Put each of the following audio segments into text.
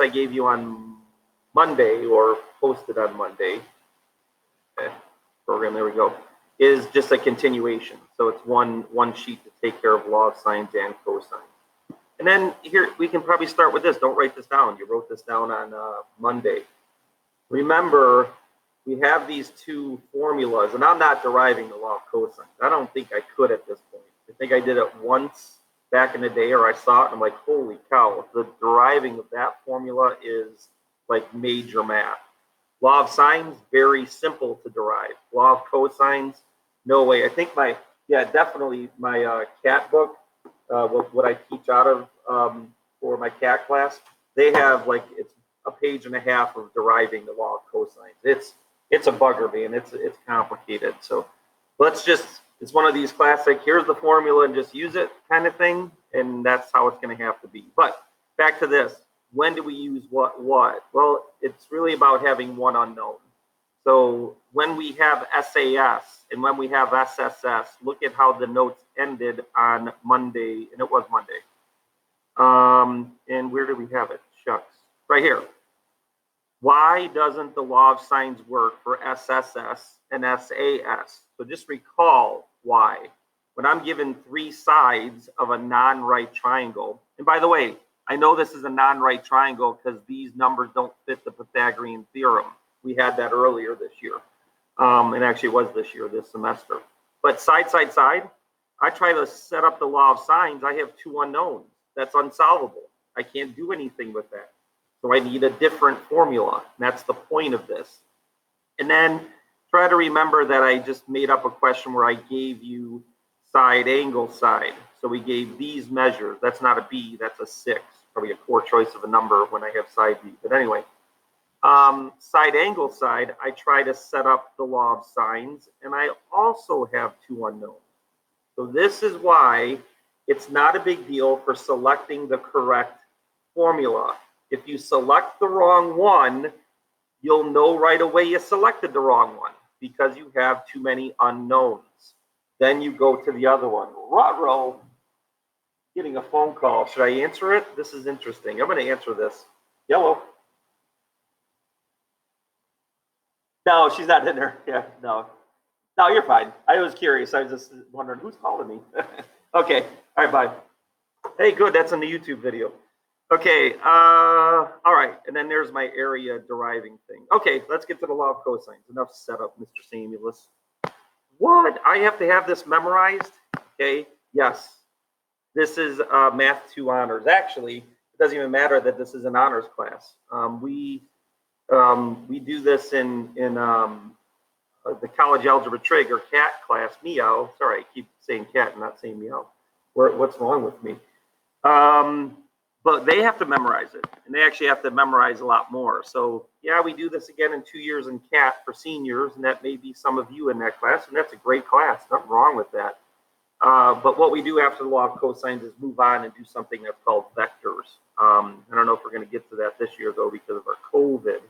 I gave you on Monday, or posted on Monday, program, there we go, is just a continuation. So it's one sheet to take care of law of sines and cosines. And then here, we can probably start with this. Don't write this down. You wrote this down on Monday. Remember, we have these two formulas, and I'm not deriving the law of cosines. I don't think I could at this point. I think I did it once back in the day, or I saw it, and I'm like, holy cow, the deriving of that formula is like major math. Law of sines, very simple to derive. Law of cosines, no way. I think definitely my CAT book, what I teach out of for my CAT class, they have like, it's a page and a half of deriving the law of cosines. It's a bugger, man. It's complicated. So it's one of these classic, here's the formula and just use it kind of thing. And that's how it's going to have to be. But back to this. When do we use what? Well, it's really about having one unknown. So when we have SAS and when we have SSS, look at how the notes ended on Monday, and it was Monday. And where do we have it? Shucks. Right here. Why doesn't the law of sines work for SSS and SAS? So just recall why. When I'm given three sides of a non-right triangle, and by the way, I know this is a non-right triangle because these numbers don't fit the Pythagorean theorem. We had that earlier this year. And actually it was this semester. But side, I try to set up the law of sines. I have two unknowns. That's unsolvable. I can't do anything with that. So I need a different formula. And that's the point of this. And then try to remember that I just made up a question where I gave you side, angle, side. So we gave these measures. That's not a B, that's a 6. Probably a poor choice of a number when I have side B. But anyway, side, angle, side, I try to set up the law of sines. And I also have two unknowns. So this is why it's not a big deal for selecting the correct formula. If you select the wrong one, you'll know right away you selected the wrong one because you have too many unknowns. Then you go to the other one. Ruh-roh, getting a phone call. Should I answer it? This is interesting. I'm going to answer this. Yellow. No, she's not in there. Yeah, no. No, you're fine. I was curious. I was just wondering who's calling me. Okay. All right, bye. Hey, good. That's in the YouTube video. Okay. All right. And then there's my area deriving thing. Okay, let's get to the law of cosines. Enough setup, Mr. Samuelis. What? I have to have this memorized? Okay. Yes. This is Math 2 honors. Actually, it doesn't even matter that this is an honors class. We do this in the college algebra trig or CAT class, meow. Sorry, I keep saying cat and not saying meow. What's wrong with me? But they have to memorize it, and they actually have to memorize a lot more. So yeah, we do this again in 2 years in CAT for seniors, and that may be some of you in that class, and that's a great class. Nothing wrong with that. But what we do after the law of cosines is move on and do something that's called vectors. I don't know if we're going to get to that this year, though, because of our COVID.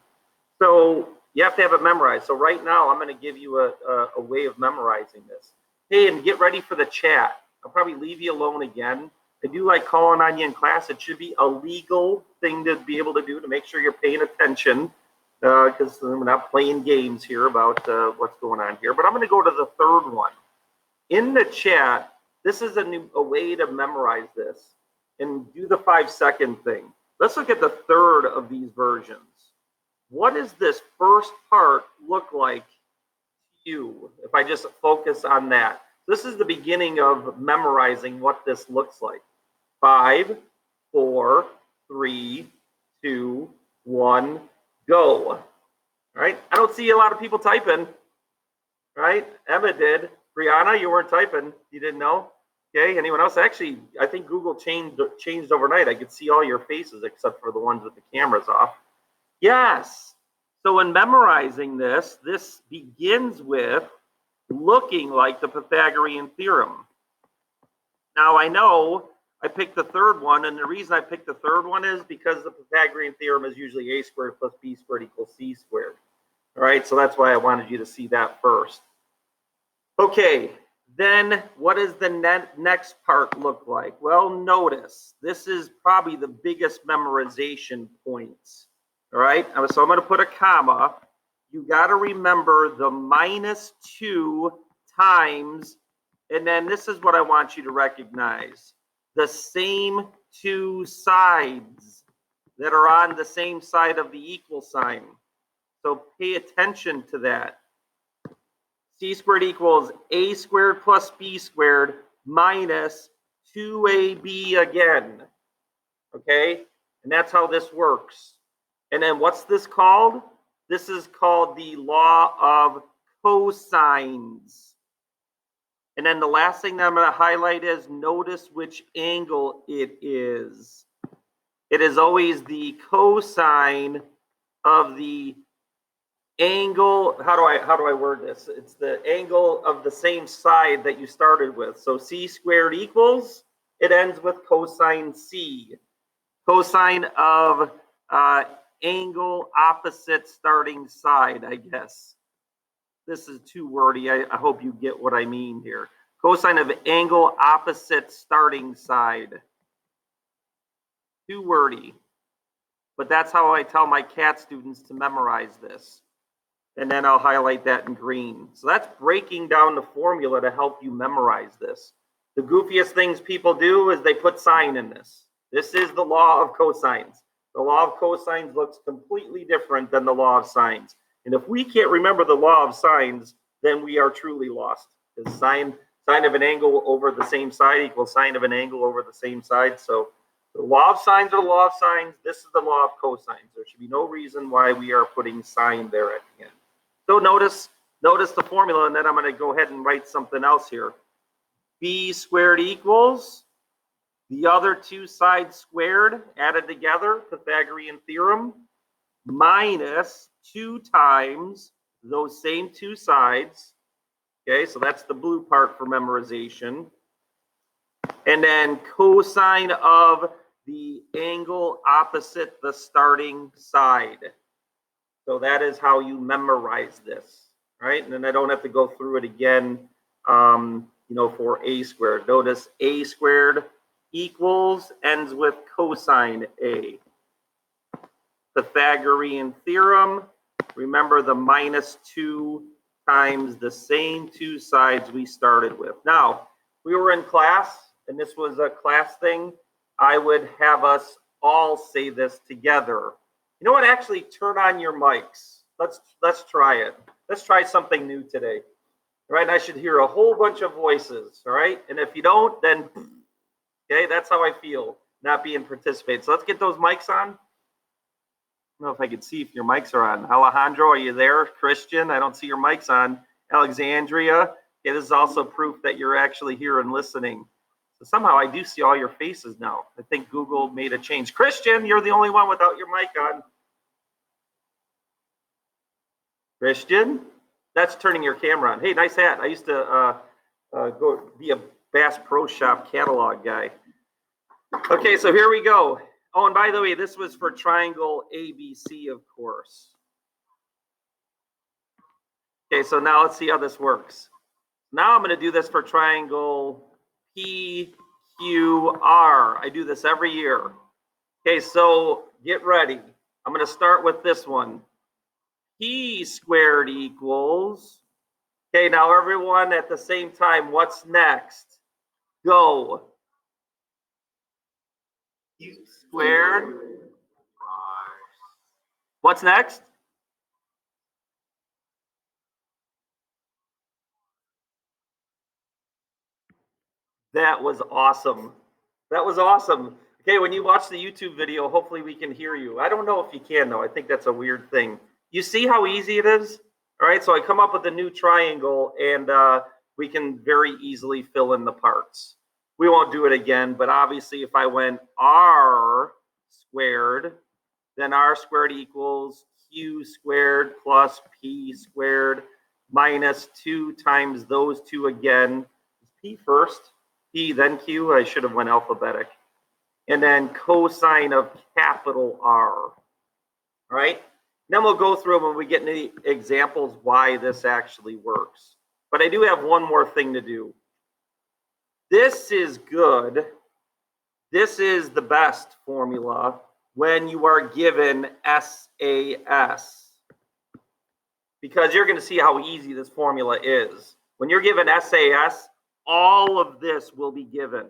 So you have to have it memorized. So right now, I'm going to give you a way of memorizing this. Hey, and get ready for the chat. I'll probably leave you alone again. I do like calling on you in class. It should be a legal thing to be able to do to make sure you're paying attention, because we're not playing games here about what's going on here. But I'm going to go to the third one. In the chat, this is a way to memorize this and do the 5-second thing. Let's look at the third of these versions. What does this first part look like to you if I just focus on that? This is the beginning of memorizing what this looks like. 5, 4, 3, 2, 1, go. All right. I don't see a lot of people typing. Right? Emma did. Brianna, you weren't typing. You didn't know? Okay. Anyone else? Actually, I think Google changed overnight. I could see all your faces except for the ones with the cameras off. Yes. So in memorizing this, this begins with looking like the Pythagorean theorem. Now I know I picked the third one, and the reason I picked the third one is because the Pythagorean theorem is usually a squared plus b squared equals c squared. All right, so that's why I wanted you to see that first. Okay, Then what does the next part look like? Well, notice this is probably the biggest memorization points. All right, so I'm going to put a comma. You got to remember the -2 times, and then this is what I want you to recognize. The same two sides that are on the same side of the equal sign. So pay attention to that. C squared equals A squared plus B squared minus 2AB again. Okay? And that's how this works. And then what's this called? This is called the law of cosines. And then the last thing that I'm going to highlight is notice which angle it is. It is always the cosine of the angle. How do I word this? It's the angle of the same side that you started with. So C squared equals, it ends with cosine C. Cosine of angle opposite starting side, I guess. This is too wordy. I hope you get what I mean here. Cosine of angle opposite starting side. Too wordy. But that's how I tell my CAT students to memorize this. And then I'll highlight that in green. So that's breaking down the formula to help you memorize this. The goofiest things people do is they put sine in this. This is the law of cosines. The law of cosines looks completely different than the law of sines. And if we can't remember the law of sines, then we are truly lost. Because sine of an angle over the same side equals sine of an angle over the same side. So the law of sines are the law of sines. This is the law of cosines. There should be no reason why we are putting sine there at the end. So notice the formula, and then I'm going to go ahead and write something else here. B squared equals the other two sides squared added together, Pythagorean theorem, minus 2 times those same two sides. Okay, so that's the blue part for memorization. And then cosine of the angle opposite the starting side. So that is how you memorize this, right? And then I don't have to go through it again, for A squared. Notice A squared equals ends with cosine A. Pythagorean theorem, remember the -2 times the same two sides we started with. Now, we were in class, and this was a class thing. I would have us all say this together. You know what? Actually, turn on your mics. Let's try it. Let's try something new today. All right? And I should hear a whole bunch of voices. All right? And if you don't, then okay, that's how I feel not being participated. So let's get those mics on. I don't know if I can see if your mics are on. Alejandro, are you there? Christian, I don't see your mics on. Alexandria, okay, this is also proof that you're actually here and listening. So somehow I do see all your faces now. I think Google made a change. Christian, you're the only one without your mic on. Christian, that's turning your camera on. Hey, nice hat. I used to go be a Bass Pro Shop catalog guy. Okay, so here we go. Oh, and by the way, this was for triangle ABC, of course. Okay, so now let's see how this works. Now I'm going to do this for triangle PQR. I do this every year. Okay, so get ready. I'm going to start with this one. P squared equals. Okay, now everyone at the same time, what's next? Go. Q squared. What's next? That was awesome. That was awesome. Okay, when you watch the YouTube video, hopefully we can hear you. I don't know if you can, though. I think that's a weird thing. You see how easy it is? All right, so I come up with a new triangle, and we can very easily fill in the parts. We won't do it again, but obviously if I went R squared, then R squared equals Q squared plus P squared minus 2 times those two again. P first, P then Q. I should have went alphabetic. And then cosine of capital R. All right? Then we'll go through them when we get into the examples why this actually works. But I do have one more thing to do. This is good. This is the best formula when you are given SAS, because you're going to see how easy this formula is. When you're given SAS, all of this will be given.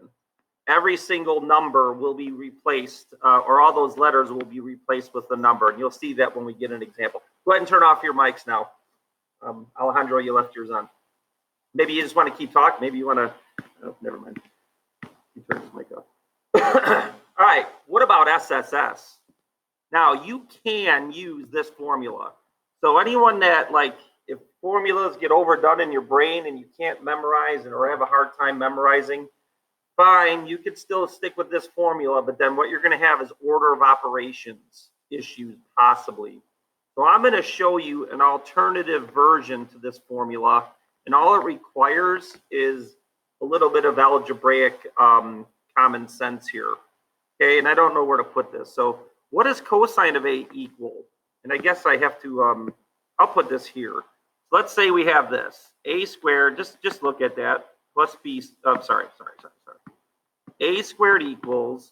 Every single number will be replaced, or all those letters will be replaced with the number. And you'll see that when we get an example. Go ahead and turn off your mics now. Alejandro, you left yours on. Maybe you just want to keep talking. Maybe you want to, oh, never mind. You turn his mic off. All right, what about SSS? Now, you can use this formula. So anyone that, like, if formulas get overdone in your brain and you can't memorize or have a hard time memorizing, fine, you could still stick with this formula, but then what you're going to have is order of operations issues, possibly. So I'm going to show you an alternative version to this formula, and all it requires is a little bit of algebraic common sense here. Okay, and I don't know where to put this. So what does cosine of A equal? And I guess I have to, I'll put this here. So let's say we have this, A squared, just look at that, plus B, sorry. A squared equals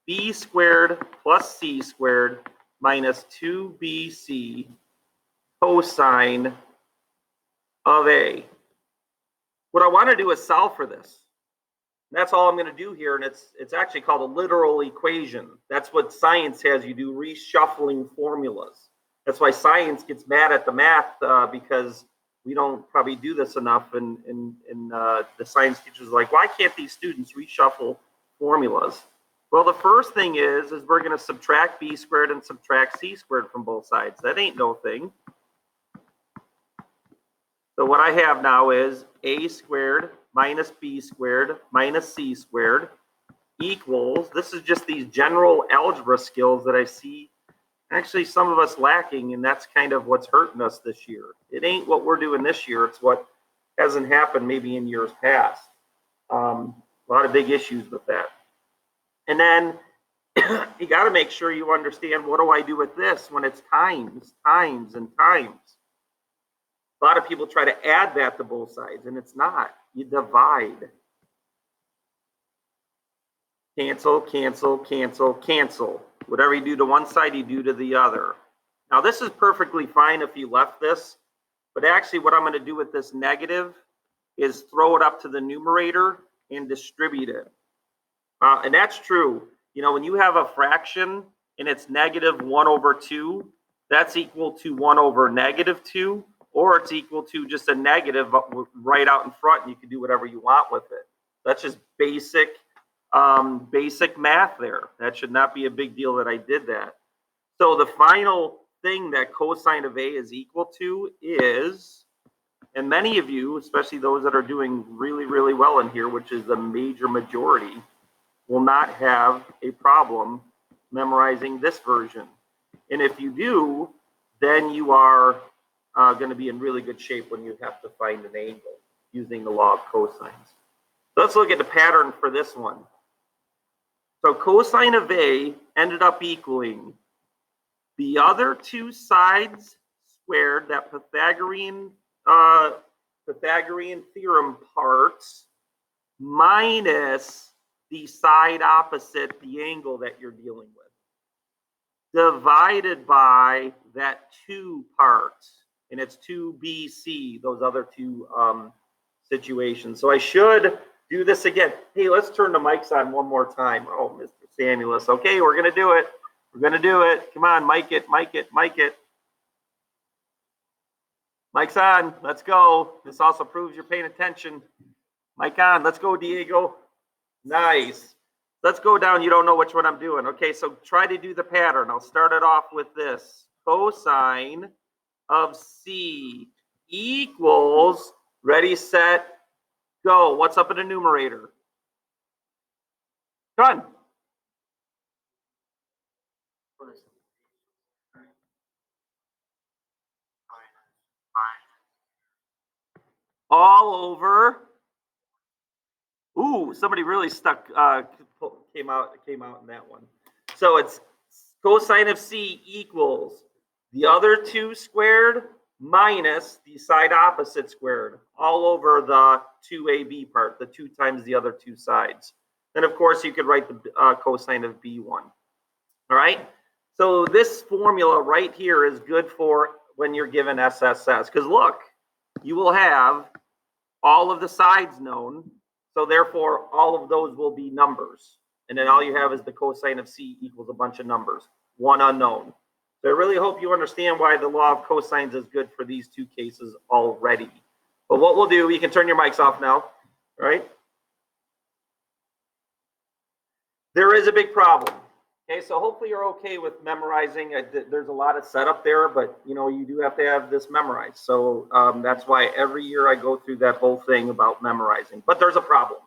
B squared plus C squared minus 2BC cosine of A. What I want to do is solve for this. That's all I'm going to do here, and it's actually called a literal equation. That's what science has you do, reshuffling formulas. That's why science gets mad at the math, because we don't probably do this enough, and the science teachers are like, why can't these students reshuffle formulas? Well, the first thing is we're going to subtract B squared and subtract C squared from both sides. That ain't no thing. So what I have now is A squared minus B squared minus C squared equals, this is just these general algebra skills that I see actually some of us lacking, and that's kind of what's hurting us this year. It ain't what we're doing this year, it's what hasn't happened maybe in years past. A lot of big issues with that. And then you got to make sure you understand, what do I do with this when it's times, and times? A lot of people try to add that to both sides, and it's not. You divide. Cancel, cancel, cancel, cancel. Whatever you do to one side, you do to the other. Now, this is perfectly fine if you left this, but actually what I'm going to do with this negative is throw it up to the numerator and distribute it. And that's true. You know, when you have a fraction and it's negative 1 over 2, that's equal to 1 over negative 2, or it's equal to just a negative right out in front, and you can do whatever you want with it. That's just basic math there. That should not be a big deal that I did that. So the final thing that cosine of A is equal to is, and many of you, especially those that are doing really, really well in here, which is the major majority, will not have a problem memorizing this version. And if you do, then you are going to be in really good shape when you have to find an angle using the law of cosines. Let's look at the pattern for this one. So cosine of A ended up equaling the other two sides squared, that Pythagorean theorem parts, minus the side opposite the angle that you're dealing with, divided by that 2 parts, and it's 2BC, those other two situations. So I should do this again. Hey, let's turn the mics on one more time. Oh, Mr. Samuelis. Okay, we're going to do it. We're going to do it. Come on, mic it, mic it, mic it. Mic's on. Let's go. This also proves you're paying attention. Mic on. Let's go, Diego. Nice. Let's go down. You don't know which one I'm doing. Okay, so try to do the pattern. I'll start it off with this. Cosine of C equals, ready, set, go. What's up in the numerator? Come on. All over. Ooh, somebody really stuck, came out in that one. So it's cosine of C equals the other 2 squared minus the side opposite squared all over the 2AB part, the 2 times the other two sides. Then, of course, you could write the cosine of B1. All right? So this formula right here is good for when you're given SSS. Because look, you will have all of the sides known. So therefore, all of those will be numbers. And then all you have is the cosine of C equals a bunch of numbers, one unknown. So I really hope you understand why the law of cosines is good for these two cases already. But what we'll do, you can turn your mics off now, right? There is a big problem. Okay, so hopefully you're okay with memorizing. There's a lot of setup there, but you know, you do have to have this memorized. So that's why every year I go through that whole thing about memorizing. But there's a problem.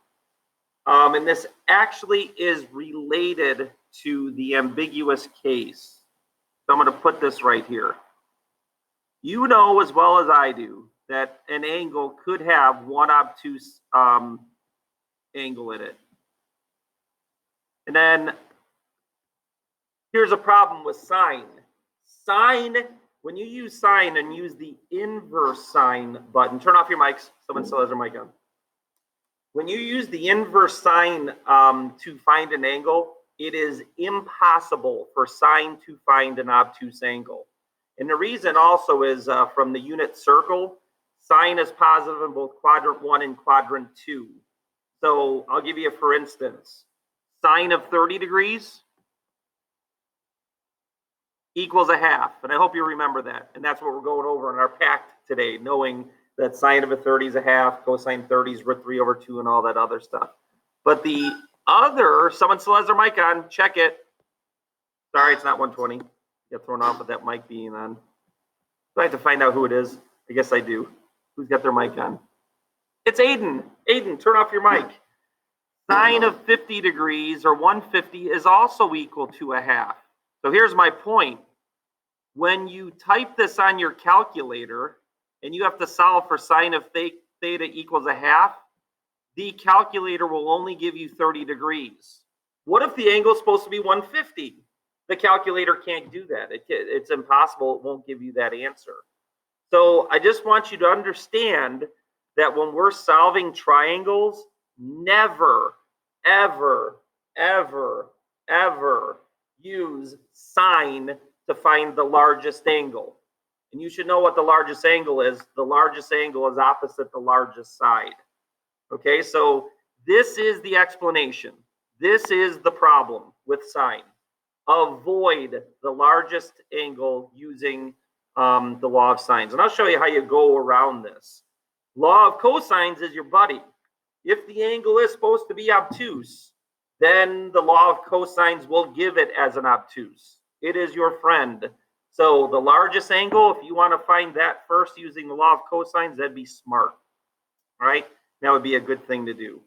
And this actually is related to the ambiguous case. So I'm going to put this right here. You know as well as I do that an angle could have one obtuse angle in it. And then here's a problem with sine. Sine, when you use sine and use the inverse sine button, turn off your mics. Someone still has their mic on. When you use the inverse sine to find an angle, it is impossible for sine to find an obtuse angle. And the reason also is from the unit circle, sine is positive in both quadrant 1 and quadrant 2. So I'll give you a for instance. Sine of 30 degrees equals a half. And I hope you remember that. And that's what we're going over in our pact today, knowing that sine of a 30 is a half, cosine 30 is root 3 over 2, and all that other stuff. But the other, someone still has their mic on, check it. Sorry, it's not 120. Get thrown off with that mic being on. Do I have to find out who it is? I guess I do. Who's got their mic on? It's Aiden. Aiden, turn off your mic. Sine of 50 degrees or 150 is also equal to a half. So here's my point. When you type this on your calculator and you have to solve for sine of theta equals a half, the calculator will only give you 30 degrees. What if the angle is supposed to be 150? The calculator can't do that. It's impossible. It won't give you that answer. So I just want you to understand that when we're solving triangles, never, ever, ever, ever use sine to find the largest angle. And you should know what the largest angle is. The largest angle is opposite the largest side. Okay, so this is the explanation. This is the problem with sine. Avoid the largest angle using the law of sines. And I'll show you how you go around this. Law of cosines is your buddy. If the angle is supposed to be obtuse, then the law of cosines will give it as an obtuse. It is your friend. So the largest angle, if you want to find that first using the law of cosines, that'd be smart. All right? That would be a good thing to do.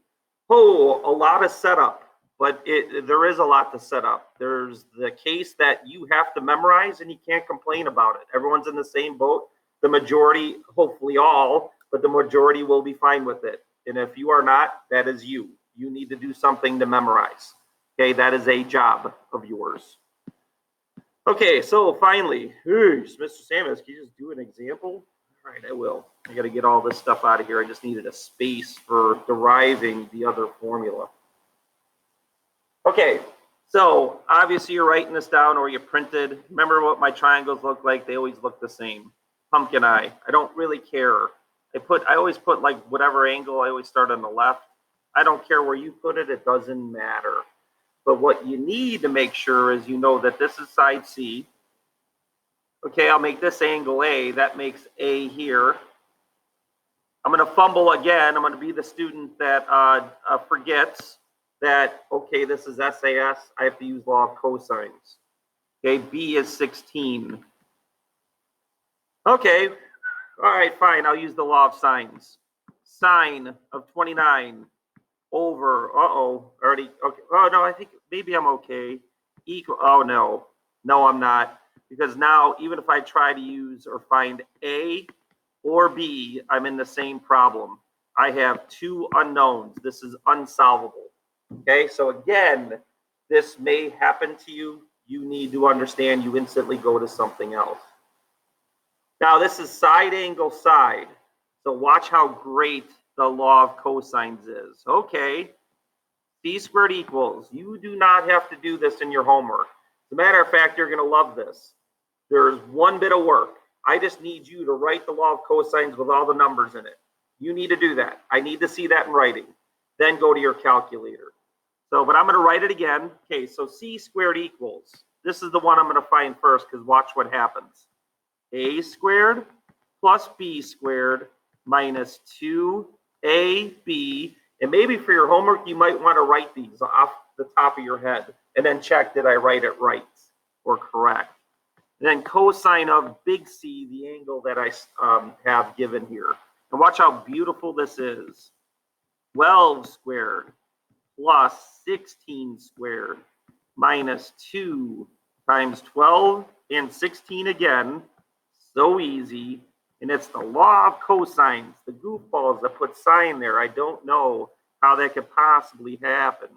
Oh, a lot of setup, but there is a lot to set up. There's the case that you have to memorize and you can't complain about it. Everyone's in the same boat. The majority, hopefully all, but the majority will be fine with it. And if you are not, that is you. You need to do something to memorize. Okay, that is a job of yours. Okay, so finally, Mr. Samus, can you just do an example? All right, I will. I got to get all this stuff out of here. I just needed a space for deriving the other formula. Okay, so obviously you're writing this down or you printed. Remember what my triangles look like? They always look the same. Pumpkin eye. I don't really care. I always put like whatever angle. I always start on the left. I don't care where you put it. It doesn't matter. But what you need to make sure is you know that this is side C. Okay, I'll make this angle A. That makes A here. I'm going to fumble again. I'm going to be the student that forgets that, okay, this is SAS. I have to use law of cosines. Okay, B is 16. Okay, all right, fine. I'll use the law of sines. Sine of 29 over, already, okay. Oh, no, I think maybe I'm okay. Equal, oh, no. No, I'm not. Because now, even if I try to use or find A or B, I'm in the same problem. I have two unknowns. This is unsolvable. Okay, so again, this may happen to you. You need to understand you instantly go to something else. Now this is side angle side. So watch how great the law of cosines is. Okay, c squared equals. You do not have to do this in your homework. As a matter of fact, you're going to love this. There's one bit of work. I just need you to write the law of cosines with all the numbers in it. You need to do that. I need to see that in writing. Then go to your calculator. So, but I'm going to write it again. Okay, so c squared equals. This is the one I'm going to find first because watch what happens. A squared plus b squared minus 2ab. And maybe for your homework, you might want to write these off the top of your head and then check, did I write it right or correct? And then cosine of big C, the angle that I have given here. And watch how beautiful this is. 12 squared plus 16 squared minus 2 times 12 and 16 again. So easy. And it's the law of cosines, the goofballs that put sine there. I don't know how that could possibly happen.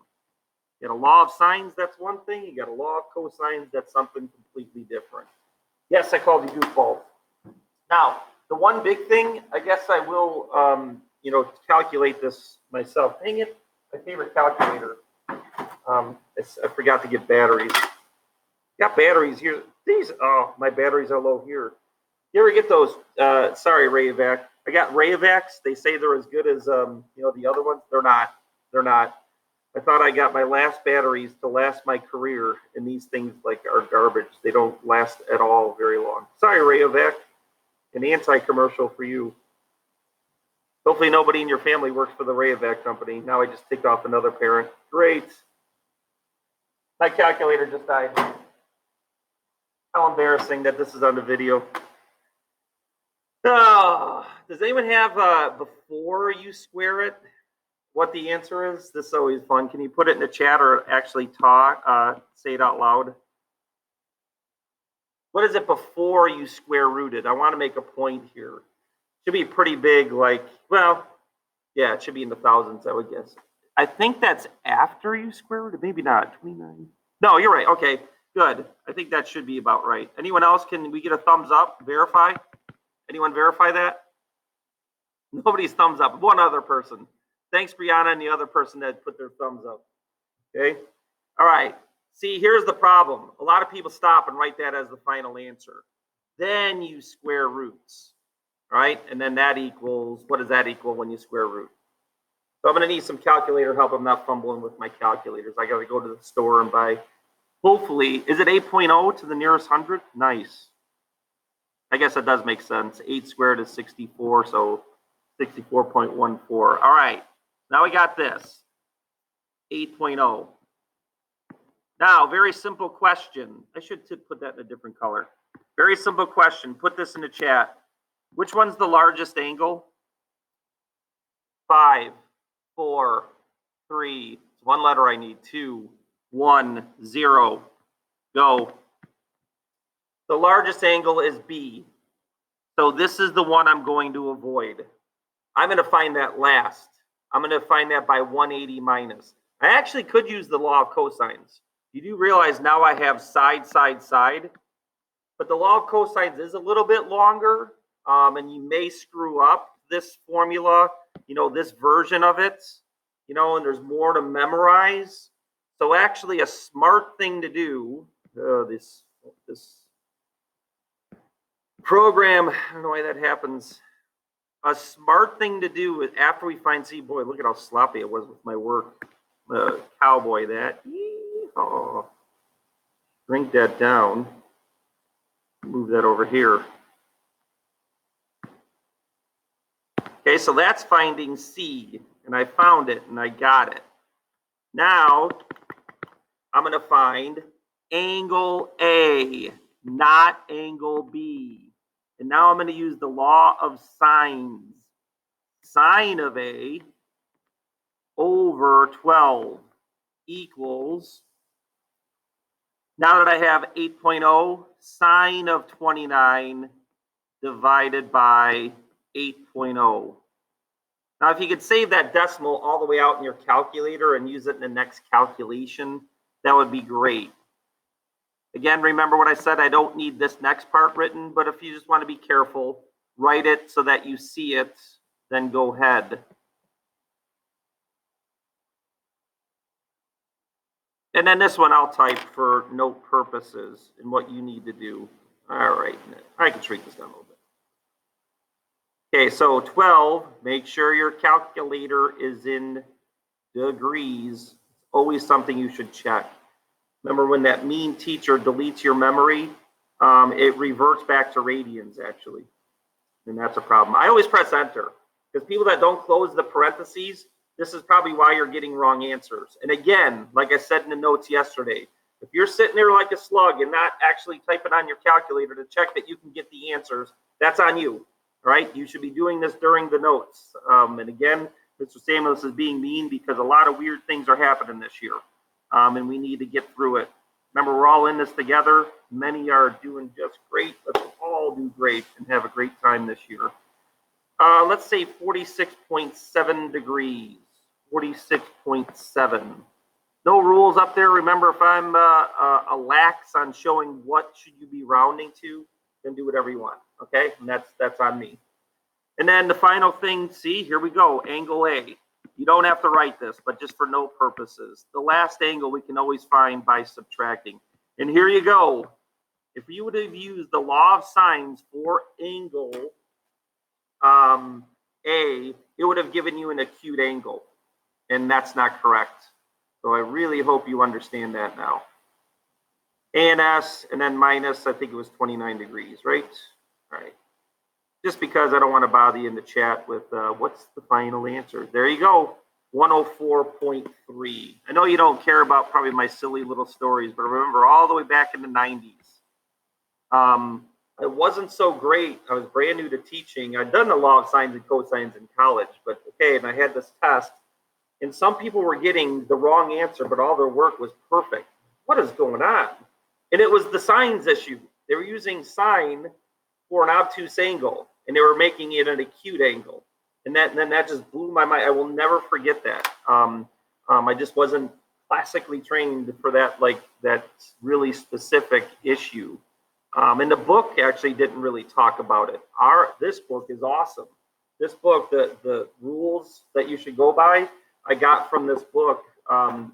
You got a law of sines, that's one thing. You got a law of cosines, that's something completely different. Yes, I called you goofballs. Now, the one big thing, I guess I will, calculate this myself. Dang it, my favorite calculator. I forgot to get batteries. Got batteries here. My batteries are low here. You ever get those? Sorry, Rayovac. I got Rayovacs. They say they're as good as the other ones. They're not. They're not. I thought I got my last batteries to last my career, and these things are garbage. They don't last at all very long. Sorry, Rayovac. An anti-commercial for you. Hopefully nobody in your family works for the Rayovac company. Now I just ticked off another parent. Great. My calculator just died. How embarrassing that this is on the video. Oh, does anyone have before you square it, what the answer is? This is always fun. Can you put it in the chat or actually talk, say it out loud? What is it before you square root it? I want to make a point here. Should be pretty big, yeah, it should be in the thousands, I would guess. I think that's after you square root it. Maybe not. 29. No, you're right. Okay, good. I think that should be about right. Anyone else? Can we get a thumbs up? Verify? Anyone verify that? Nobody's thumbs up. One other person. Thanks, Brianna, and the other person that put their thumbs up. Okay? All right. See, here's the problem. A lot of people stop and write that as the final answer. Then you square roots. All right? And then that equals, what does that equal when you square root? So I'm going to need some calculator help. I'm not fumbling with my calculators. I got to go to the store and buy, hopefully, is it 8.0 to the nearest 100? Nice. I guess that does make sense. 8 squared is 64, so 64.14. All right, now we got this, 8.0. Now, very simple question. I should put that in a different color. Very simple question. Put this in the chat. Which one's the largest angle? 5, 4, 3. One letter I need. 2, 1, 0. Go. The largest angle is B. So this is the one I'm going to avoid. I'm going to find that last. I'm going to find that by 180 minus. I actually could use the law of cosines. You do realize now I have side, side, side. But the law of cosines is a little bit longer. And you may screw up this formula, this version of it, and there's more to memorize. So actually a smart thing to do, this program, I don't know why that happens. A smart thing to do is after we find C, boy, look at how sloppy it was with my work. Cowboy that. Oh, shrink that down. Move that over here. Okay, so that's finding C, and I found it, and I got it. Now, I'm going to find angle A, not angle B. And now I'm going to use the law of sines. Sine of A over 12 equals, now that I have 8.0, sine of 29 divided by 8.0. Now, if you could save that decimal all the way out in your calculator and use it in the next calculation, that would be great. Again, remember what I said, I don't need this next part written, but if you just want to be careful, write it so that you see it, then go ahead. And then this one I'll type for note purposes and what you need to do. All right, I can shrink this down a little bit. Okay, so 12, make sure your calculator is in degrees. Always something you should check. Remember when that mean teacher deletes your memory, it reverts back to radians actually. And that's a problem. I always press enter because people that don't close the parentheses, this is probably why you're getting wrong answers. And again, like I said in the notes yesterday, if you're sitting there like a slug and not actually typing on your calculator to check that you can get the answers, that's on you, right? You should be doing this during the notes. And again, Mr. Samuels is being mean because a lot of weird things are happening this year. And we need to get through it. Remember, we're all in this together. Many are doing just great. Let's all do great and have a great time this year. Let's say 46.7 degrees. 46.7. No rules up there. Remember, if I'm a lax on showing what should you be rounding to, then do whatever you want. Okay, and that's on me. And then the final thing, see, here we go, angle A. You don't have to write this, but just for note purposes. The last angle we can always find by subtracting. And here you go. If you would have used the law of sines for angle A, it would have given you an acute angle. And that's not correct. So I really hope you understand that now. ANS and then minus, I think it was 29 degrees, right? All right. Just because I don't want to bother you in the chat with what's the final answer. There you go, 104.3. I know you don't care about probably my silly little stories, but remember all the way back in the 90s, it wasn't so great. I was brand new to teaching. I'd done the law of sines and cosines in college, but okay, and I had this test, and some people were getting the wrong answer, but all their work was perfect. What is going on? And it was the sines issue. They were using sine for an obtuse angle, and they were making it an acute angle. And then that just blew my mind. I will never forget that. I just wasn't classically trained for that, like that really specific issue. And the book actually didn't really talk about it. This book is awesome. This book, the rules that you should go by, I got from this book,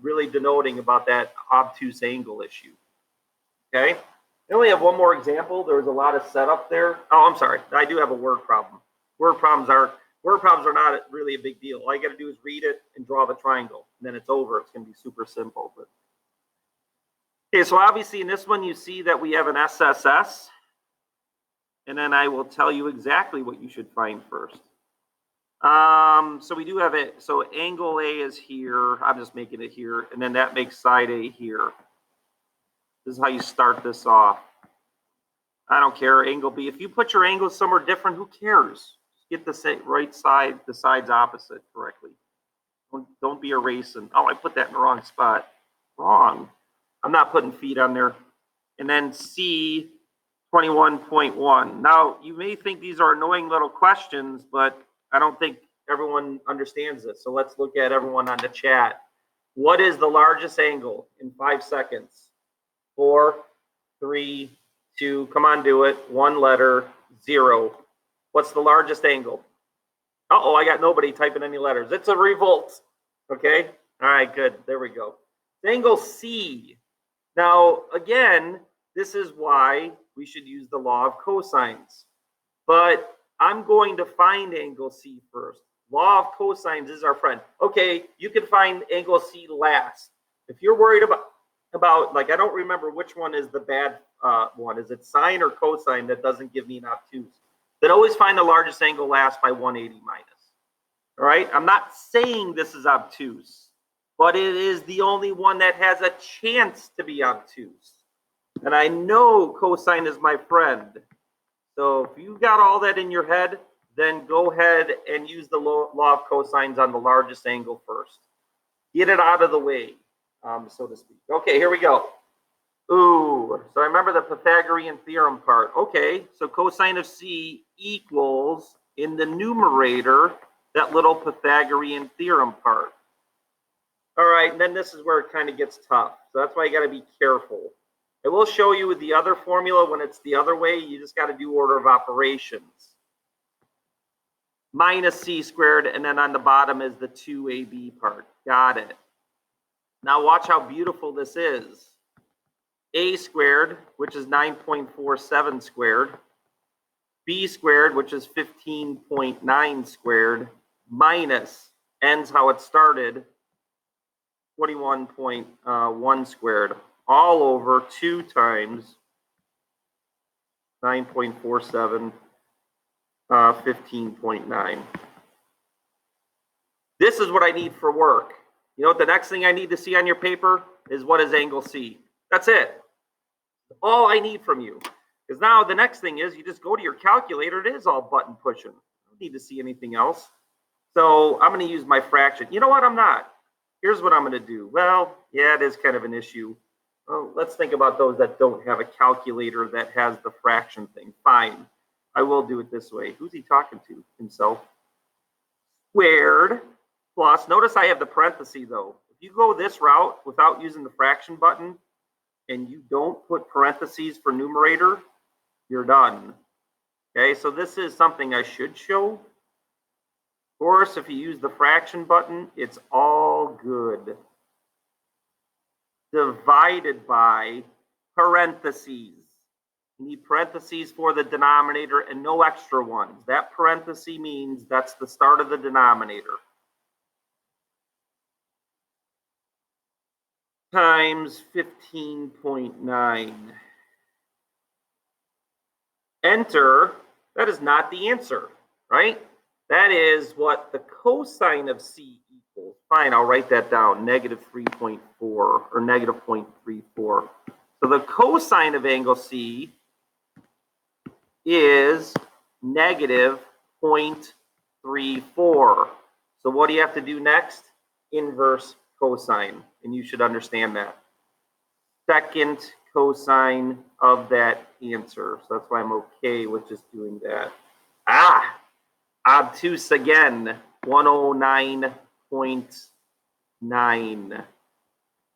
really denoting about that obtuse angle issue. Okay. I only have one more example. There was a lot of setup there. Oh, I'm sorry. I do have a word problem. Word problems are not really a big deal. All you got to do is read it and draw the triangle, and then it's over. It's going to be super simple. But okay, so obviously in this one you see that we have an SSS, and then I will tell you exactly what you should find first. So we do have it. So angle A is here. I'm just making it here, and then that makes side A here. This is how you start this off. I don't care, angle B. If you put your angles somewhere different, who cares? Just get the right side, the sides opposite correctly. Don't be erasing. Oh, I put that in the wrong spot. Wrong. I'm not putting feet on there. And then C, 21.1. Now, you may think these are annoying little questions, but I don't think everyone understands this. So let's look at everyone on the chat. What is the largest angle in 5 seconds? 4, 3, 2, come on, do it. One letter, 0. What's the largest angle? Uh-oh, I got nobody typing any letters. It's a revolt. Okay? All right, good. There we go. Angle C. Now, again, this is why we should use the law of cosines. But I'm going to find angle C first. Law of cosines is our friend. Okay, you can find angle C last. If you're worried about like, I don't remember which one is the bad one. Is it sine or cosine that doesn't give me an obtuse? Then always find the largest angle last by 180 minus. All right? I'm not saying this is obtuse, but it is the only one that has a chance to be obtuse. And I know cosine is my friend. So if you got all that in your head, then go ahead and use the law of cosines on the largest angle first. Get it out of the way. So to speak. Okay, here we go. Ooh, so I remember the Pythagorean theorem part. Okay, so cosine of C equals, in the numerator, that little Pythagorean theorem part. All right, and then this is where it kind of gets tough. So that's why you got to be careful. I will show you with the other formula when it's the other way. You just got to do order of operations. Minus c squared, and then on the bottom is the 2ab part. Got it. Now watch how beautiful this is. A squared, which is 9.47 squared. B squared, which is 15.9 squared, minus, ends how it started, 21.1 squared, all over 2 times 9.47, 15.9. This is what I need for work. You know what the next thing I need to see on your paper is what is angle C. That's it. All I need from you. Because now the next thing is you just go to your calculator. It is all button pushing. I don't need to see anything else. So I'm going to use my fraction. You know what? I'm not. Here's what I'm going to do. Well, yeah, it is kind of an issue. Well, let's think about those that don't have a calculator that has the fraction thing. Fine. I will do it this way. Who's he talking to? Himself. Squared plus. Notice I have the parenthesis, though. If you go this route without using the fraction button and you don't put parentheses for numerator, you're done. Okay, so this is something I should show. Of course, if you use the fraction button, it's all good. Divided by parentheses. You need parentheses for the denominator and no extra ones. That parenthesis means that's the start of the denominator. Times 15.9. Enter, that is not the answer, right? That is what the cosine of C equals. Fine, I'll write that down, negative 3.4 or negative 0.34. So the cosine of angle C is negative 0.34. So what do you have to do next? Inverse cosine, and you should understand that. Second cosine of that answer. So that's why I'm okay with just doing that. Obtuse again, 109.9.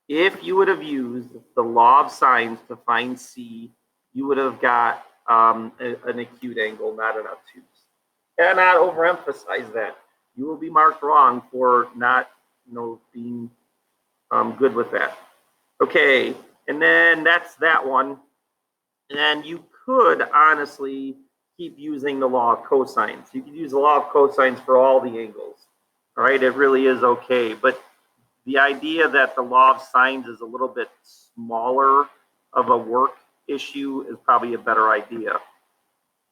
If you would have used the law of sines to find C, you would have got an acute angle, not an obtuse. And not overemphasize that. You will be marked wrong for not, being good with that. Okay, and then that's that one. And you could honestly keep using the law of cosines. You could use the law of cosines for all the angles. All right, it really is okay. But the idea that the law of sines is a little bit smaller of a work issue is probably a better idea.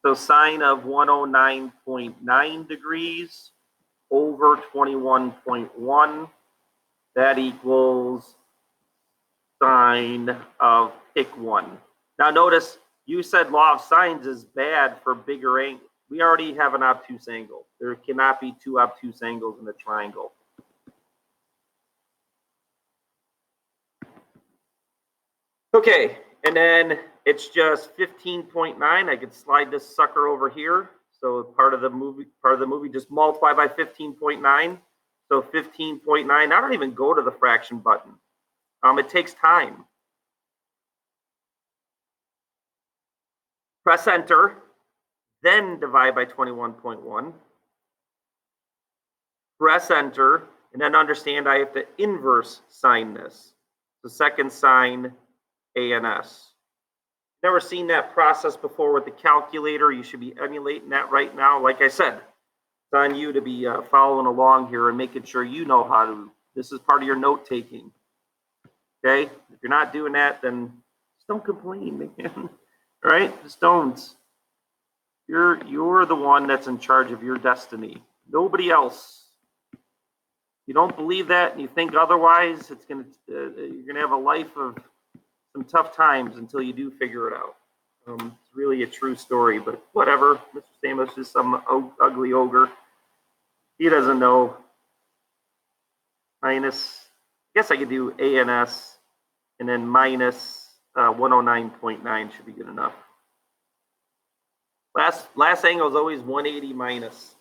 So sine of 109.9 degrees over 21.1, that equals sine of pick 1. Now notice you said law of sines is bad for bigger angles. We already have an obtuse angle. There cannot be 2 obtuse angles in a triangle. Okay, and then it's just 15.9. I could slide this sucker over here. So part of the movie, just multiply by 15.9. So 15.9. I don't even go to the fraction button. It takes time. Press enter, then divide by 21.1. Press enter, and then understand I have to inverse sine this. The second sine ANS. Never seen that process before with the calculator. You should be emulating that right now. Like I said, it's on you to be following along here and making sure you know how to. This is part of your note taking. Okay? If you're not doing that, then just don't complain, man. All right? Just don't. You're the one that's in charge of your destiny. Nobody else. You don't believe that and you think otherwise, you're gonna have a life of some tough times until you do figure it out. It's really a true story, but whatever. Mr. Stamos is some ugly ogre. He doesn't know. Minus, I guess I could do ANS and then minus 109.9 should be good enough. Last angle is always 180 minus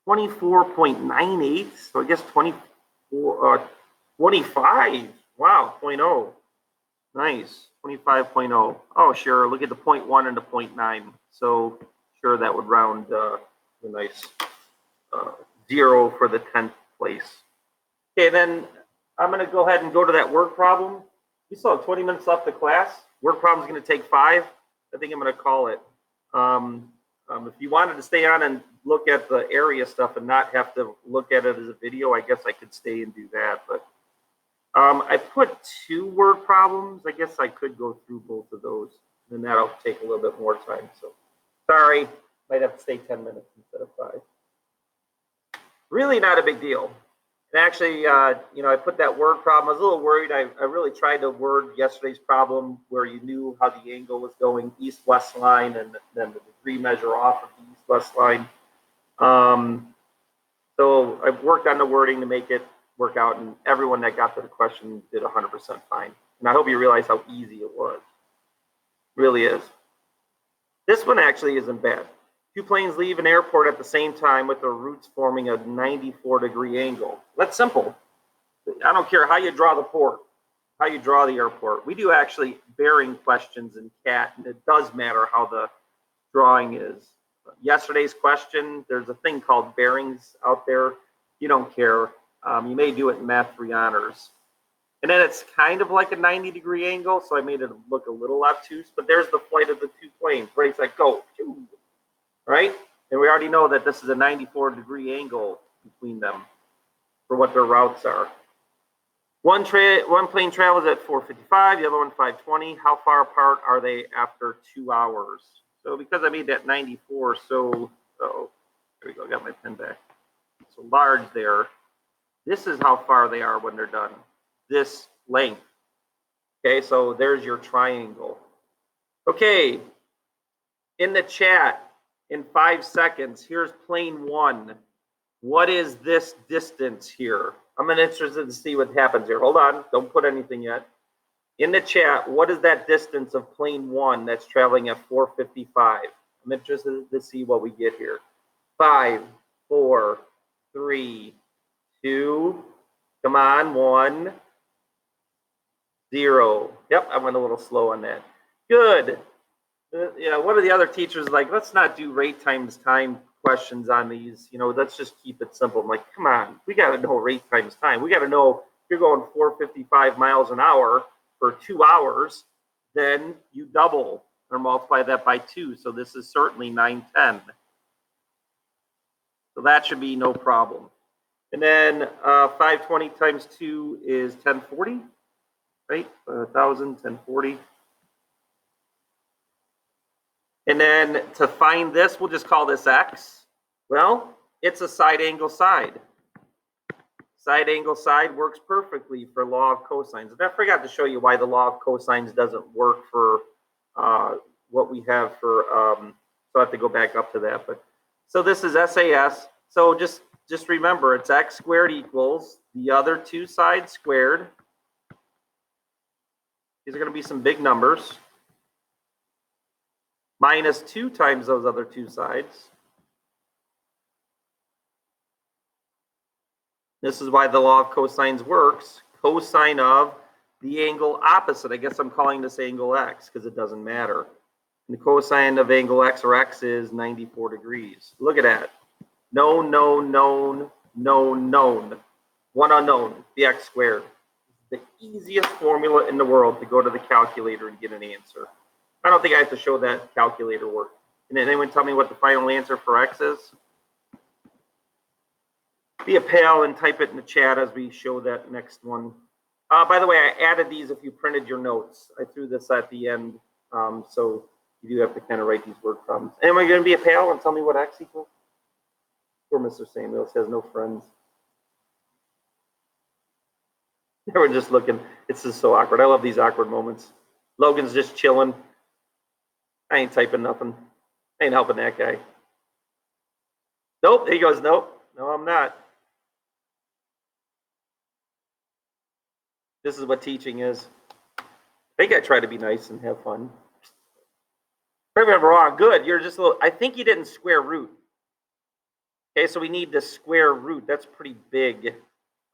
24.98. So I guess 25. Wow, 0.0. Nice. 25.0. Oh, sure. Look at the 0.1 and the 0.9. So sure, that would round a nice 0 for the 10th place. Okay, then I'm going to go ahead and go to that word problem. We still have 20 minutes left of class. Word problem is going to take 5. I think I'm going to call it. If you wanted to stay on and look at the area stuff and not have to look at it as a video, I guess I could stay and do that. But I put 2 word problems. I guess I could go through both of those, and that'll take a little bit more time. So sorry, might have to stay 10 minutes instead of 5. Really not a big deal. And actually, I put that word problem. I was a little worried. I really tried to word yesterday's problem where you knew how the angle was going, east-west line, and then the degree measure off of the east-west line. So I worked on the wording to make it work out, and everyone that got to the question did 100% fine. And I hope you realize how easy it was. It really is. This one actually isn't bad. 2 planes leave an airport at the same time with their routes forming a 94-degree angle. That's simple. I don't care how you draw the port, how you draw the airport. We do actually bearing questions in CAT, and it does matter how the drawing is. Yesterday's question, there's a thing called bearings out there. You don't care. You may do it in Math 3 Honors. And then it's kind of like a 90-degree angle, so I made it look a little obtuse, but there's the flight of the 2 planes. Ready, set, go. Right? And we already know that this is a 94-degree angle between them for what their routes are. One plane travels at 4:55, the other one 5:20. How far apart are they after 2 hours? So because I made that 94, so there we go, got my pen back. So large there. This is how far they are when they're done. This length. Okay, so there's your triangle. Okay, in the chat, in 5 seconds, here's plane 1. What is this distance here? I'm interested to see what happens here. Hold on, don't put anything yet. In the chat, what is that distance of plane 1 that's traveling at 4:55? I'm interested to see what we get here. 5, 4, 3, 2, come on, 1, 0. Yep, I went a little slow on that. Good. One of the other teachers like, let's not do rate times time questions on these. Let's just keep it simple. I'm like, come on, we got to know rate times time. We got to know if you're going 455 miles an hour for 2 hours, then you double or multiply that by 2. So this is certainly 910. So that should be no problem. And then 520 times 2 is 1040, right? 1,000, 1040. And then to find this, we'll just call this x. Well, it's a side angle side. Side angle side works perfectly for law of cosines. And I forgot to show you why the law of cosines doesn't work for what we have for, so I have to go back up to that. But so this is SAS. So just remember, it's x squared equals the other 2 sides squared. These are going to be some big numbers. Minus 2 times those other 2 sides. This is why the law of cosines works. Cosine of the angle opposite. I guess I'm calling this angle x because it doesn't matter. And the cosine of angle x or x is 94 degrees. Look at that. Known, known, known, known, known. One unknown, the x squared. The easiest formula in the world to go to the calculator and get an answer. I don't think I have to show that calculator work. Can anyone tell me what the final answer for x is? Be a pal and type it in the chat as we show that next one. By the way, I added these if you printed your notes. I threw this at the end, so you do have to kind of write these word problems. Anyone going to be a pal and tell me what x equals? Poor Mr. Samuels has no friends. We're just looking. It's just so awkward. I love these awkward moments. Logan's just chilling. I ain't typing nothing. I ain't helping that guy. Nope. He goes, nope. No, I'm not. This is what teaching is. I think I try to be nice and have fun. If I'm wrong, good. You're just a little. I think you didn't square root. Okay, so we need the square root. That's pretty big.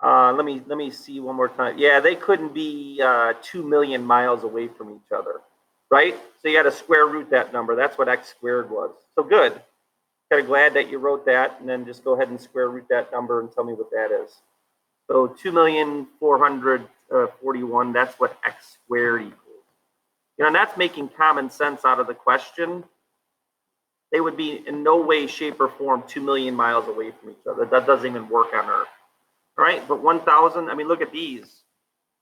Let me see one more time. Yeah, they couldn't be 2 million miles away from each other, right? So you got to square root that number. That's what x squared was. So good. Kind of glad that you wrote that, and then just go ahead and square root that number and tell me what that is. So 2,441, that's what x squared equals. You know, and that's making common sense out of the question. They would be in no way, shape, or form 2 million miles away from each other. That doesn't even work on Earth. All right, but 1,000, I mean, look at these.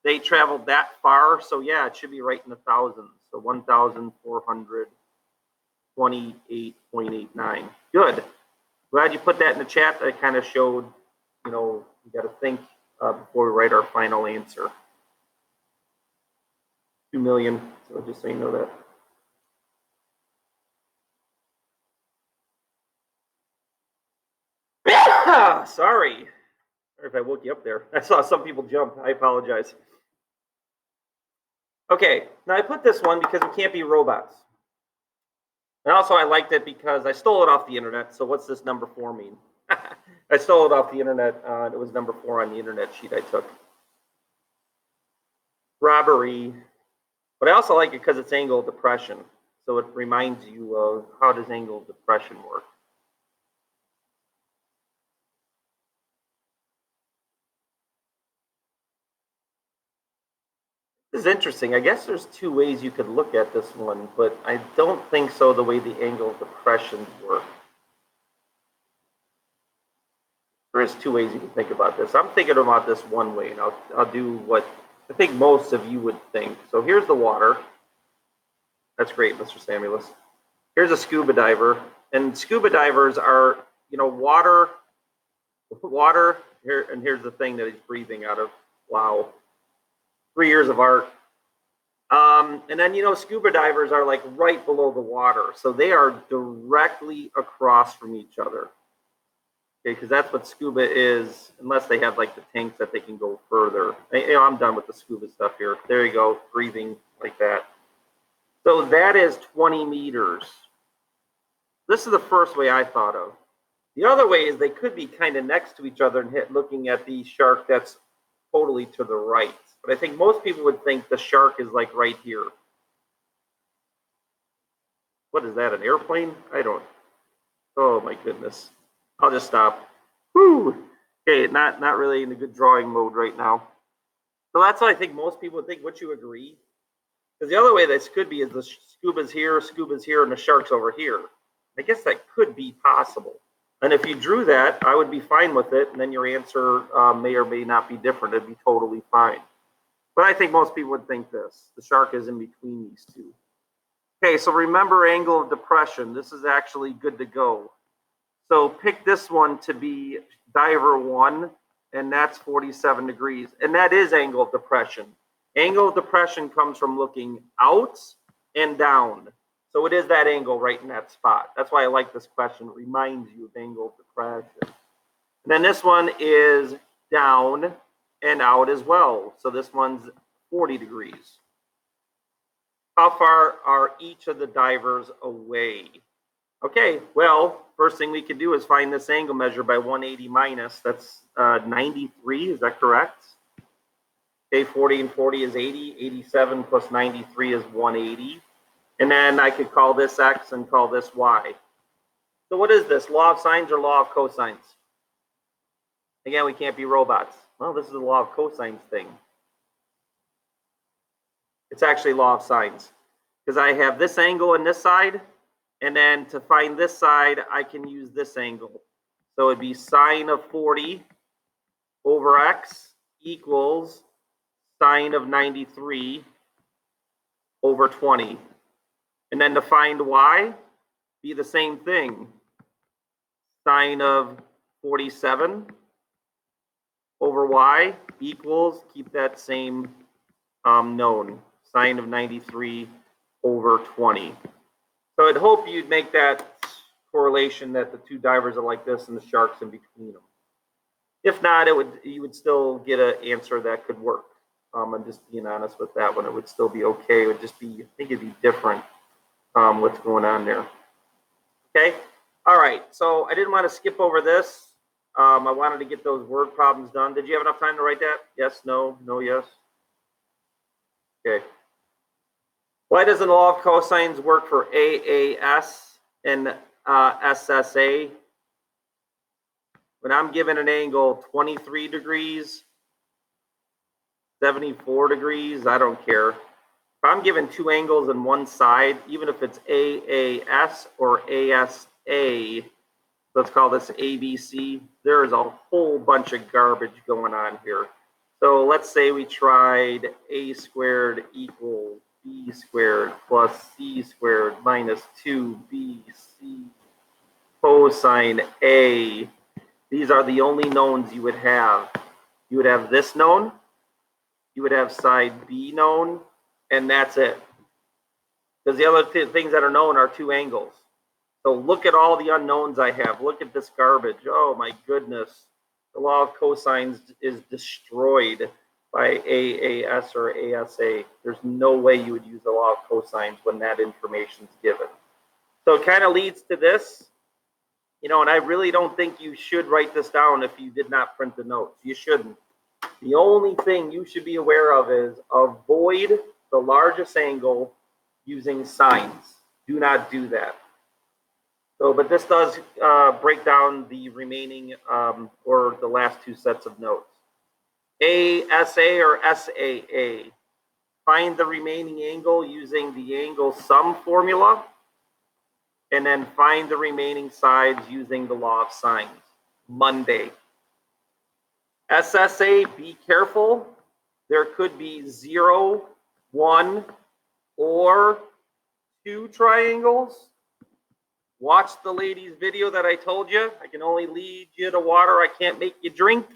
They traveled that far, so yeah, it should be right in the thousands. So 1,428.89. Good. Glad you put that in the chat. That kind of showed, you know, you got to think before we write our final answer. 2 million, so just so you know that. Sorry if I woke you up there. I saw some people jump. I apologize. Okay, now I put this one because we can't be robots. And also I liked it because I stole it off the internet. So what's this number 4 mean? I stole it off the internet. It was number 4 on the internet sheet I took. Robbery. But I also like it because it's angle of depression. So it reminds you of how does angle of depression work. This is interesting. I guess there's 2 ways you could look at this one, but I don't think so the way the angle of depression work. There is 2 ways you can think about this. I'm thinking about this one way, and I'll do what I think most of you would think. So here's the water. That's great, Mr. Samuelis. Here's a scuba diver, and scuba divers are, you know, water here, and here's the thing that he's breathing out of. Wow. 3 years of art. And then, you know, scuba divers are like right below the water. So they are directly across from each other. Okay, because that's what scuba is, unless they have like the tanks that they can go further. You know, I'm done with the scuba stuff here. There you go, breathing like that. So that is 20 meters. This is the first way I thought of. The other way is they could be kind of next to each other and looking at the shark that's totally to the right. But I think most people would think the shark is like right here. What is that, an airplane? I don't. Oh my goodness. I'll just stop. Whew. Okay, not really in a good drawing mode right now. So that's what I think most people would think. Would you agree? Because the other way this could be is the scuba's here, and the shark's over here. I guess that could be possible. And if you drew that, I would be fine with it, and then your answer may or may not be different. It'd be totally fine. But I think most people would think this. The shark is in between these 2. Okay, so remember angle of depression. This is actually good to go. So pick this one to be diver 1, and that's 47 degrees. And that is angle of depression. Angle of depression comes from looking out and down. So it is that angle right in that spot. That's why I like this question. It reminds you of angle of depression. And then this one is down and out as well. So this one's 40 degrees. How far are each of the divers away? Okay, well, first thing we could do is find this angle measure by 180 minus. That's 93, is that correct? Okay, 40 and 40 is 80. 87 plus 93 is 180. And then I could call this X and call this Y. So what is this, law of sines or law of cosines? Again, we can't be robots. Well, this is the law of cosines thing. It's actually law of sines. Because I have this angle on this side, and then to find this side, I can use this angle. So it'd be sine of 40 over X equals sine of 93 over 20. And then to find Y, be the same thing. Sine of 47 over Y equals, keep that same known, sine of 93 over 20. So I'd hope you'd make that correlation that the 2 divers are like this and the shark's in between them. If not, you would still get an answer that could work. I'm just being honest with that one. It would still be okay. It would just be, I think it'd be different what's going on there. Okay. All right. So I didn't want to skip over this. I wanted to get those word problems done. Did you have enough time to write that? Yes, no, no, yes. Okay. Why doesn't the law of cosines work for AAS and SSA? When I'm given an angle 23 degrees, 74 degrees, I don't care. If I'm given two angles on one side, even if it's AAS or ASA, let's call this ABC, there is a whole bunch of garbage going on here. So let's say we tried a squared equals b squared plus c squared minus 2bc cosine A. These are the only knowns you would have. You would have this known, you would have side B known, and that's it. Because the other things that are known are two angles. So look at all the unknowns I have. Look at this garbage. Oh my goodness. The law of cosines is destroyed by AAS or ASA. There's no way you would use the law of cosines when that information is given. So it kind of leads to this, you know, and I really don't think you should write this down if you did not print the notes. You shouldn't. The only thing you should be aware of is avoid the largest angle using sines. Do not do that. So, but this does break down the remaining or the last two sets of notes. ASA or SAA. Find the remaining angle using the angle sum formula, and then find the remaining sides using the law of sines. Monday. SSA, be careful. There could be 0, 1, or 2 triangles. Watch the lady's video that I told you. I can only lead you to water. I can't make you drink.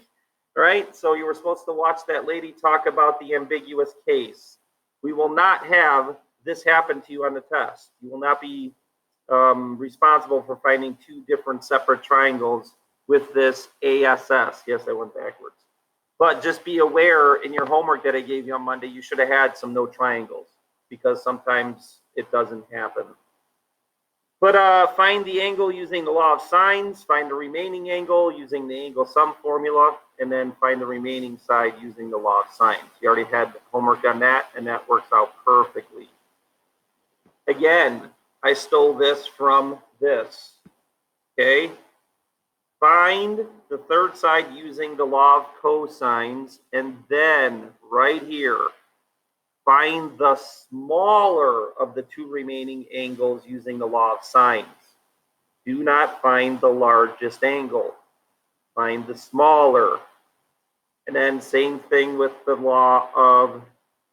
Right? So you were supposed to watch that lady talk about the ambiguous case. We will not have this happen to you on the test. You will not be responsible for finding 2 different separate triangles with this ASS. Yes, I went backwards. But just be aware in your homework that I gave you on Monday, you should have had some no triangles because sometimes it doesn't happen. But find the angle using the law of sines, find the remaining angle using the angle sum formula, and then find the remaining side using the law of sines. You already had homework on that, and that works out perfectly. Again, I stole this from this, okay? Find the third side using the law of cosines, and then right here, find the smaller of the 2 remaining angles using the law of sines. Do not find the largest angle. Find the smaller. And then same thing with the law of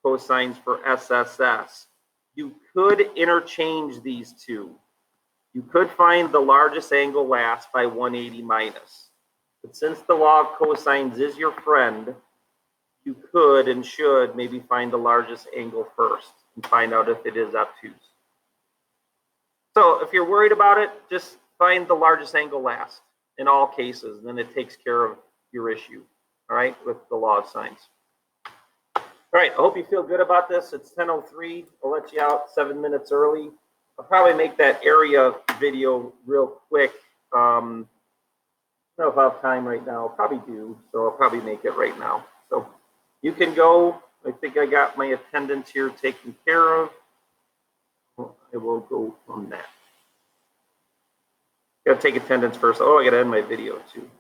cosines for SSS. You could interchange these two. You could find the largest angle last by 180 minus. But since the law of cosines is your friend, you could and should maybe find the largest angle first and find out if it is obtuse. So if you're worried about it, just find the largest angle last in all cases, and then it takes care of your issue, all right, with the law of sines. All right, I hope you feel good about this. It's 10:03. I'll let you out 7 minutes early. I'll probably make that area video real quick. I don't know if I have time right now. I'll probably do, so I'll probably make it right now. So you can go. I think I got my attendance here taken care of. I will go from that. Got to take attendance first. Oh, I got to end my video too.